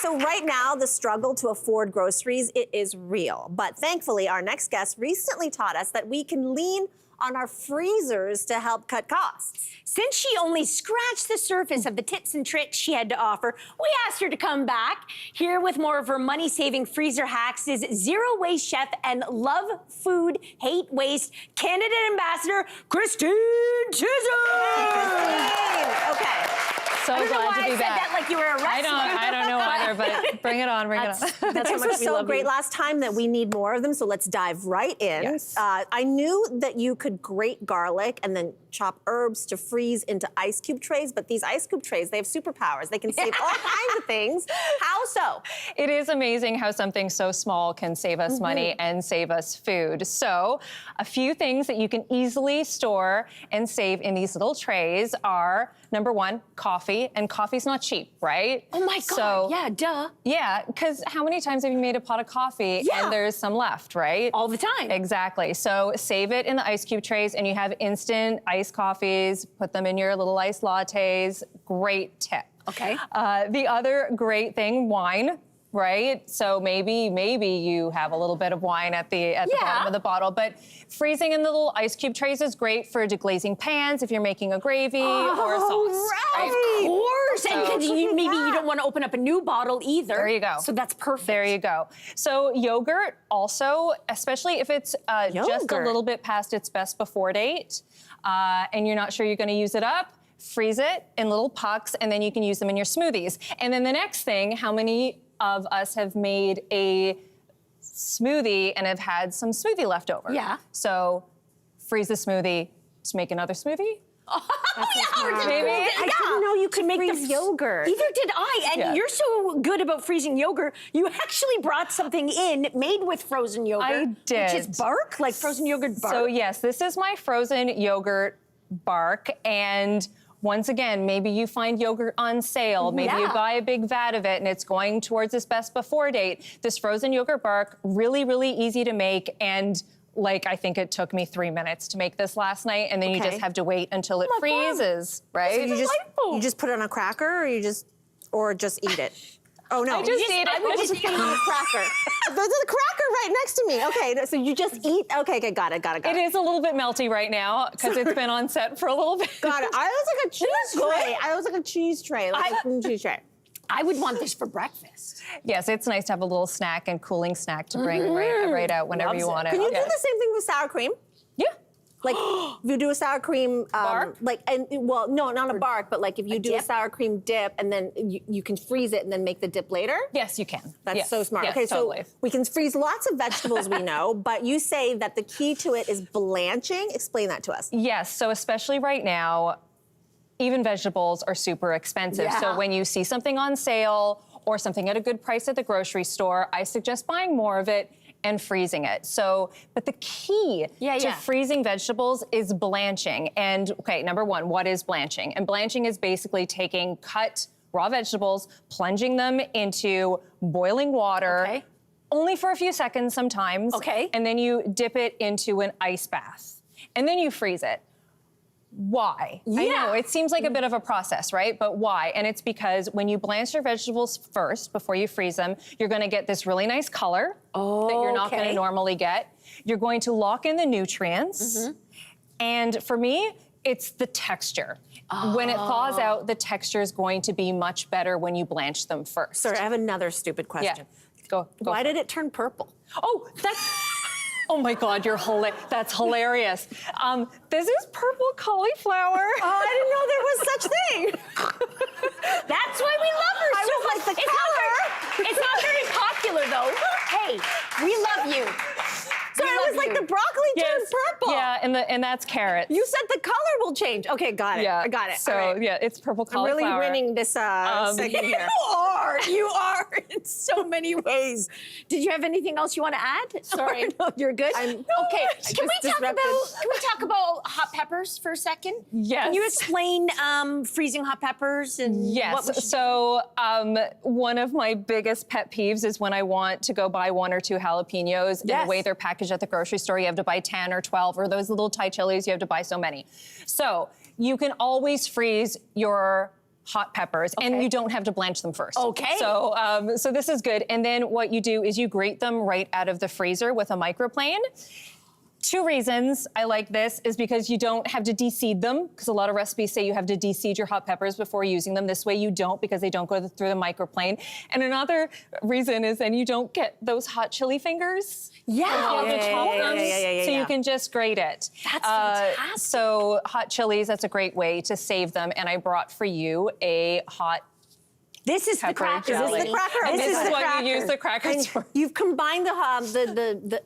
So right now, the struggle to afford groceries, it is real. But thankfully, our next guest recently taught us that we can lean on our freezers to help cut costs. Since she only scratched the surface of the tips and tricks she had to offer, we asked her to come back. Here with more of her money-saving freezer hacks is zero-waste chef and love food, hate waste candidate ambassador, Christine Tizzard. Okay. So glad to be back. I said that like you were a wrestler. I don't know either, but bring it on, bring it on. That's how much was so great last time that we need more of them, so let's dive right in. Yes. I knew that you could grate garlic and then chop herbs to freeze into ice cube trays, but these ice cube trays, they have superpowers. They can save all kinds of things. How so? It is amazing how something so small can save us money and save us food. So a few things that you can easily store and save in these little trays are, number one, coffee. And coffee's not cheap, right? Oh my God, so, yeah, duh. Yeah, because how many times have you made a pot of coffee and there's some left, right? All the time. Exactly. So save it in the ice cube trays and you have instant iced coffees, put them in your little iced lattes. Great tip. Okay. The other great thing, wine. Right? So maybe you have a little bit of wine at the bottom of the bottle, but freezing in the little ice cube trays is great for deglazing pans if you're making a gravy or a sauce. Right? Of course. So, and because maybe you don't want to open up a new bottle either. There you go. So that's perfect. There you go. So yogurt also, especially if it's just a little bit past its best before date, and you're not sure you're going to use it up, freeze it in little pucks, and then you can use them in your smoothies. And then the next thing, how many of us have made a smoothie and have had some smoothie left over? Yeah. So freeze the smoothie to make another smoothie. Maybe. I didn't know you could make freeze yogurt. Either did I. And you're so good about freezing yogurt, you actually brought something in made with frozen yogurt. I did. Which is bark, like frozen yogurt bark. So yes, this is my frozen yogurt bark. And once again, maybe you find yogurt on sale. Maybe you buy a big vat of it and it's going towards its best before date. This frozen yogurt bark, really, really easy to make. And like, I think it took me 3 minutes to make this last night. And then you just have to wait until it freezes, right? So you just put it on a cracker or just eat it? Oh no. I just eat it. I would just put it on a cracker. There's a cracker right next to me. Okay, so you just eat. Okay, got it. It is a little bit melty right now because it's been on set for a little bit. Got it. I was like a cheese tray. I was like a cheese tray, like a cream cheese tray. I would want this for breakfast. Yes, it's nice to have a little snack and cooling snack to bring right out whenever you want it. Can you do the same thing with sour cream? Yeah. Like, if you do a sour cream, bark? Well, no, not a bark, but like if you do a sour cream dip and then you can freeze it and then make the dip later? Yes, you can. That's so smart. Yes, okay, totally. So we can freeze lots of vegetables, we know, but you say that the key to it is blanching. Explain that to us. Yes, so especially right now, even vegetables are super expensive. Yeah. So when you see something on sale or something at a good price at the grocery store, I suggest buying more of it and freezing it. So, but the key to freezing vegetables is blanching. And okay, number one, what is blanching? And blanching is basically taking cut raw vegetables, plunging them into boiling water, only for a few seconds sometimes. And then you dip it into an ice bath. And then you freeze it. Why? I know, it seems like a bit of a process, right? But why? And it's because when you blanch your vegetables first, before you freeze them, you're gonna get this really nice color that you're not gonna normally get. You're going to lock in the nutrients. And for me, it's the texture. When it thaws out, the texture is going to be much better when you blanch them first. Sorry, I have another stupid question. Go Why did it turn purple? Oh, oh my God, that's hilarious. This is purple cauliflower. Oh, I didn't know there was such thing. That's why we love her I so was much. like, the color. It's not very popular though. Hey, we love you. So it was like the broccoli turned purple. Yeah, and that's carrots. You said the color will change. Okay, got it. Yeah, I got it. So yeah, it's purple cauliflower. I'm really winning this segment here. You are in so many ways. Did you have anything else you want to add? Sorry, no, you're good. Okay, can we talk about hot peppers for a second? Yes. Can you explain freezing hot peppers and what we should So one of my biggest pet peeves is when I want to go buy 1 or 2 jalapenos and the way they're packaged at the grocery store, you have to buy 10 or 12, or those little Thai chilies, you have to buy so many. So you can always freeze your hot peppers, and you don't have to blanch them first. Okay. So, so this is good. And then what you do is you grate them right out of the freezer with a microplane. 2 reasons I like this is because you don't have to de-seed them, because a lot of recipes say you have to de-seed your hot peppers before using them. This way you don't, because they don't go through the microplane. And another reason is then you don't get those hot chili fingers. So you can just grate it. That's fantastic. So hot chilies, that's a great way to save them. And I brought for you a hot This is the cracker. Is this the cracker? This is the what cracker. you use the crackers for. You've combined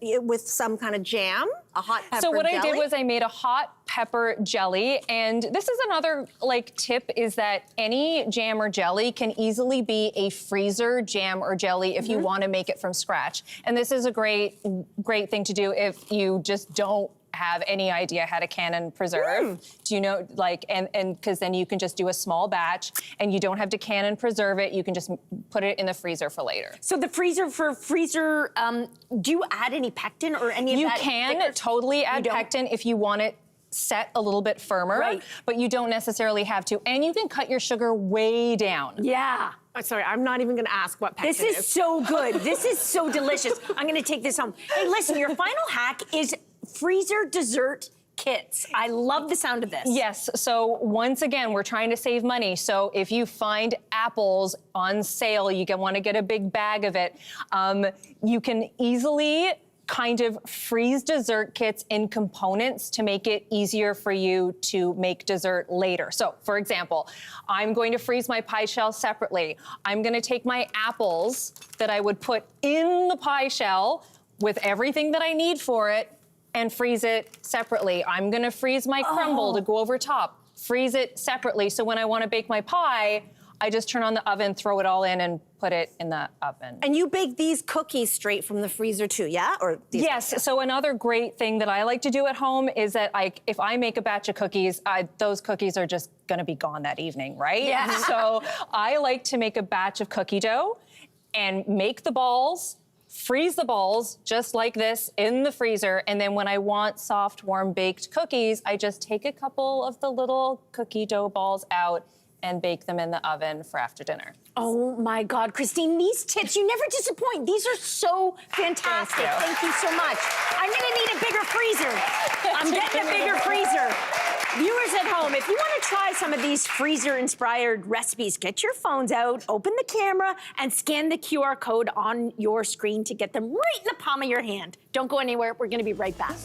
with some kind of jam, a hot pepper So what jelly. I did was I made a hot pepper jelly, and this is another tip is that any jam or jelly can easily be a freezer jam or jelly if you want to make it from scratch. And this is a great thing to do if you just don't have any idea how to can and preserve. Do you know, and because then you can just do a small batch and you don't have to can and preserve it. You can just put it in the freezer for later. So the freezer, do you add any pectin or any of that? You can totally add pectin if you want it set a little bit firmer, but you don't necessarily have to. And you can cut your sugar way down. Yeah. Oh, sorry, I'm not even gonna ask what pectin This is so good. This is so delicious. I'm gonna take this home. Hey, listen, your final hack is freezer dessert kits. I love the sound of this. Yes, so once again, we're trying to save money. So if you find apples on sale, you want to get a big bag of it, you can easily kind of freeze dessert kits in components to make it easier for you to make dessert later. So for example, I'm going to freeze my pie shell separately. I'm gonna take my apples that I would put in the pie shell with everything that I need for it and freeze it separately. I'm gonna freeze my crumble to go over top, freeze it separately. So when I wanna bake my pie, I just turn on the oven, throw it all in, and put it in the oven. And you bake these cookies straight from the freezer too, yeah? Or these yes, so another great thing that I like to do at home is that if I make a batch of cookies, those cookies are just gonna be gone that evening, right? Yeah. So I like to make a batch of cookie dough and make the balls, freeze the balls just like this in the freezer, and then when I want soft, warm baked cookies, I just take a couple of the little cookie dough balls out and bake them in the oven for after dinner. Oh my God, Christine, these tips, you never disappoint. These are so fantastic. Thank you so much. I'm gonna need a bigger freezer. I'm getting a bigger freezer. Viewers at home, if you want to try some of these freezer-inspired recipes, get your phones out, open the camera, and scan the QR code on your screen to get them right in the palm of your hand. Don't go anywhere. We're going to be right back.